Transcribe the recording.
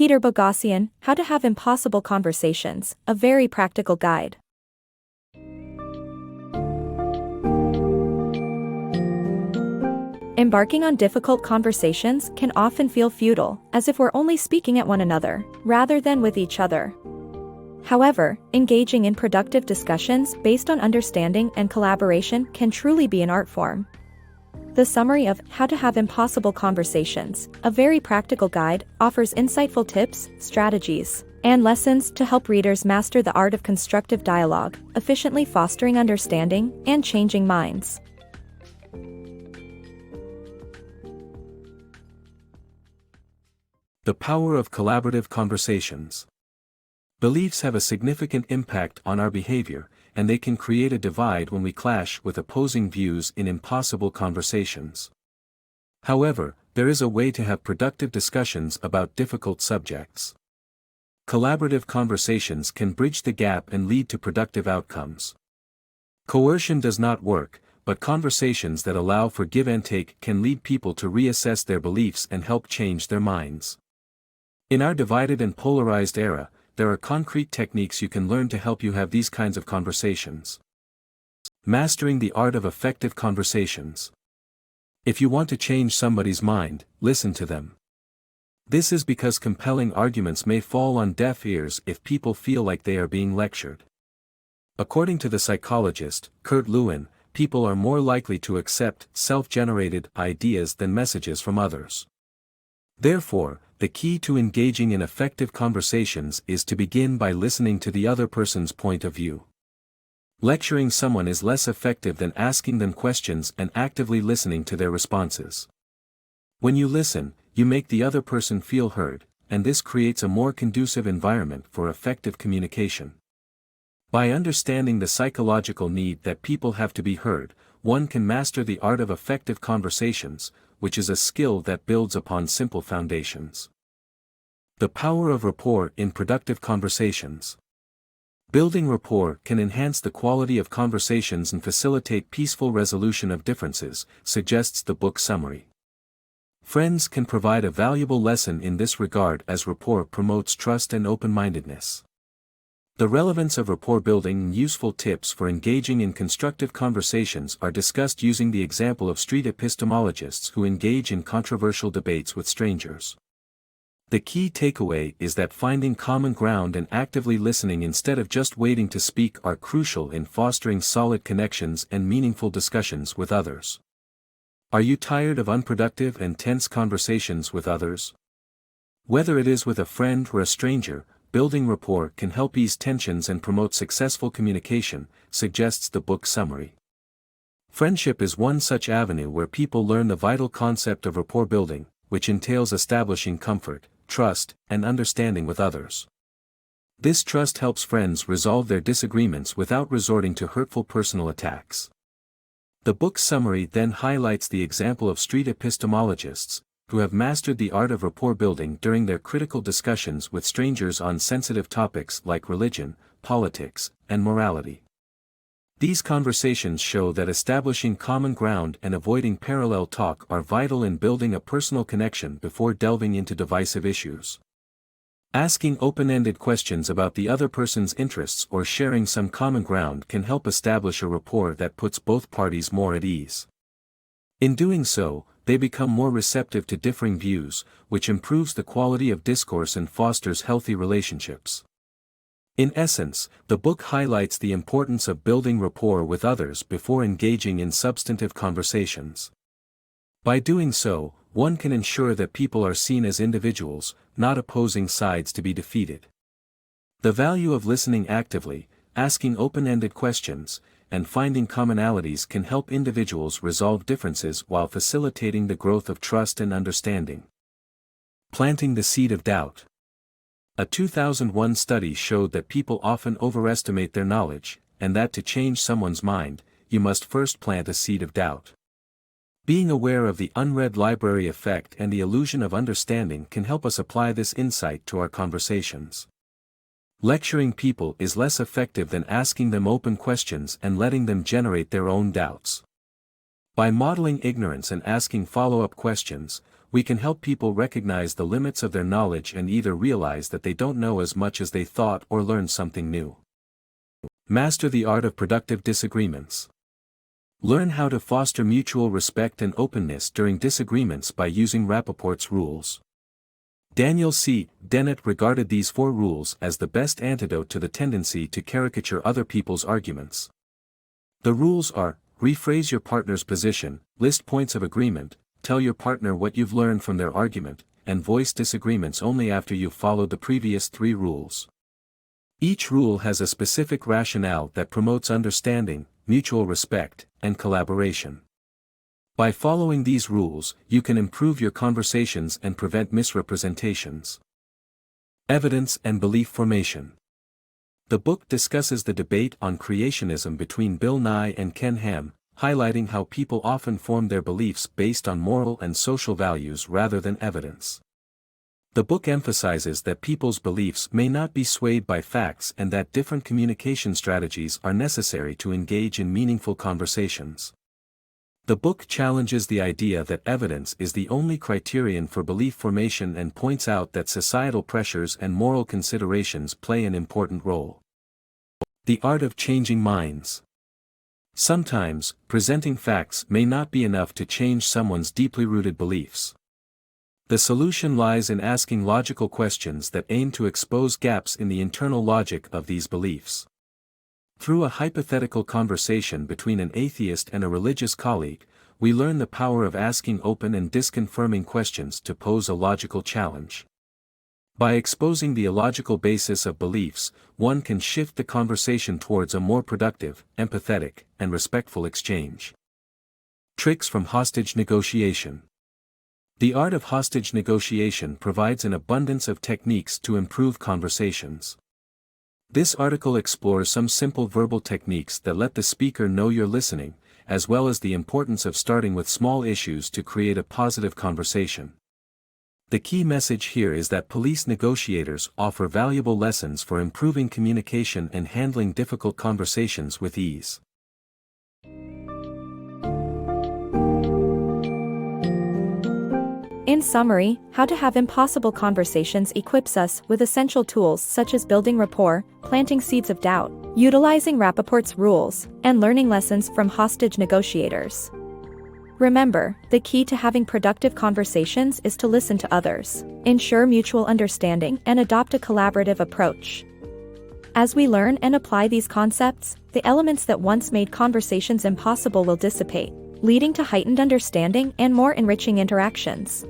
Peter Boghossian, How to Have Impossible Conversations, a very practical guide. Embarking on difficult conversations can often feel futile, as if we're only speaking at one another, rather than with each other. However, engaging in productive discussions based on understanding and collaboration can truly be an art form. The summary of How to Have Impossible Conversations, a very practical guide, offers insightful tips, strategies, and lessons to help readers master the art of constructive dialogue, efficiently fostering understanding and changing minds. The power of collaborative conversations. Beliefs have a significant impact on our behavior, and they can create a divide when we clash with opposing views in impossible conversations. However, there is a way to have productive discussions about difficult subjects. Collaborative conversations can bridge the gap and lead to productive outcomes. Coercion does not work, but conversations that allow for give and take can lead people to reassess their beliefs and help change their minds. In our divided and polarized era, there are concrete techniques you can learn to help you have these kinds of conversations. Mastering the art of effective conversations. If you want to change somebody's mind, listen to them. This is because compelling arguments may fall on deaf ears if people feel like they are being lectured. According to the psychologist, Kurt Lewin, people are more likely to accept self-generated ideas than messages from others. Therefore, the key to engaging in effective conversations is to begin by listening to the other person's point of view. Lecturing someone is less effective than asking them questions and actively listening to their responses. When you listen, you make the other person feel heard, and this creates a more conducive environment for effective communication. By understanding the psychological need that people have to be heard, one can master the art of effective conversations, which is a skill that builds upon simple foundations. The power of rapport in productive conversations. Building rapport can enhance the quality of conversations and facilitate peaceful resolution of differences, suggests the book summary. Friends can provide a valuable lesson in this regard as rapport promotes trust and open-mindedness. The relevance of rapport building and useful tips for engaging in constructive conversations are discussed using the example of street epistemologists who engage in controversial debates with strangers. The key takeaway is that finding common ground and actively listening instead of just waiting to speak are crucial in fostering solid connections and meaningful discussions with others. Are you tired of unproductive and tense conversations with others? Whether it is with a friend or a stranger, building rapport can help ease tensions and promote successful communication, suggests the book summary. Friendship is one such avenue where people learn the vital concept of rapport building, which entails establishing comfort, trust, and understanding with others. This trust helps friends resolve their disagreements without resorting to hurtful personal attacks. The book's summary then highlights the example of street epistemologists, who have mastered the art of rapport building during their critical discussions with strangers on sensitive topics like religion, politics, and morality. These conversations show that establishing common ground and avoiding parallel talk are vital in building a personal connection before delving into divisive issues. Asking open-ended questions about the other person's interests or sharing some common ground can help establish a rapport that puts both parties more at ease. In doing so, they become more receptive to differing views, which improves the quality of discourse and fosters healthy relationships. In essence, the book highlights the importance of building rapport with others before engaging in substantive conversations. By doing so, one can ensure that people are seen as individuals, not opposing sides to be defeated. The value of listening actively, asking open-ended questions, and finding commonalities can help individuals resolve differences while facilitating the growth of trust and understanding. Planting the seed of doubt. A 2001 study showed that people often overestimate their knowledge, and that to change someone's mind, you must first plant a seed of doubt. Being aware of the unread library effect and the illusion of understanding can help us apply this insight to our conversations. Lecturing people is less effective than asking them open questions and letting them generate their own doubts. By modeling ignorance and asking follow-up questions, we can help people recognize the limits of their knowledge and either realize that they don't know as much as they thought or learn something new. Master the art of productive disagreements. Learn how to foster mutual respect and openness during disagreements by using Rapport's rules. Daniel C. Dennett regarded these 4 rules as the best antidote to the tendency to caricature other people's arguments. The rules are: rephrase your partner's position, list points of agreement, tell your partner what you've learned from their argument, and voice disagreements only after you've followed the previous 3 rules. Each rule has a specific rationale that promotes understanding, mutual respect, and collaboration. By following these rules, you can improve your conversations and prevent misrepresentations. Evidence and belief formation. The book discusses the debate on creationism between Bill Nye and Ken Ham, highlighting how people often form their beliefs based on moral and social values rather than evidence. The book emphasizes that people's beliefs may not be swayed by facts and that different communication strategies are necessary to engage in meaningful conversations. The book challenges the idea that evidence is the only criterion for belief formation and points out that societal pressures and moral considerations play an important role. The art of changing minds. Sometimes, presenting facts may not be enough to change someone's deeply rooted beliefs. The solution lies in asking logical questions that aim to expose gaps in the internal logic of these beliefs. Through a hypothetical conversation between an atheist and a religious colleague, we learn the power of asking open and disconfirming questions to pose a logical challenge. By exposing the illogical basis of beliefs, one can shift the conversation towards a more productive, empathetic, and respectful exchange. Tricks from hostage negotiation. The art of hostage negotiation provides an abundance of techniques to improve conversations. This article explores some simple verbal techniques that let the speaker know you're listening, as well as the importance of starting with small issues to create a positive conversation. The key message here is that police negotiators offer valuable lessons for improving communication and handling difficult conversations with ease. In summary, How to Have Impossible Conversations equips us with essential tools such as building rapport, planting seeds of doubt, utilizing Rapport's rules, and learning lessons from hostage negotiators. Remember, the key to having productive conversations is to listen to others, ensure mutual understanding, and adopt a collaborative approach. As we learn and apply these concepts, the elements that once made conversations impossible will dissipate, leading to heightened understanding and more enriching interactions.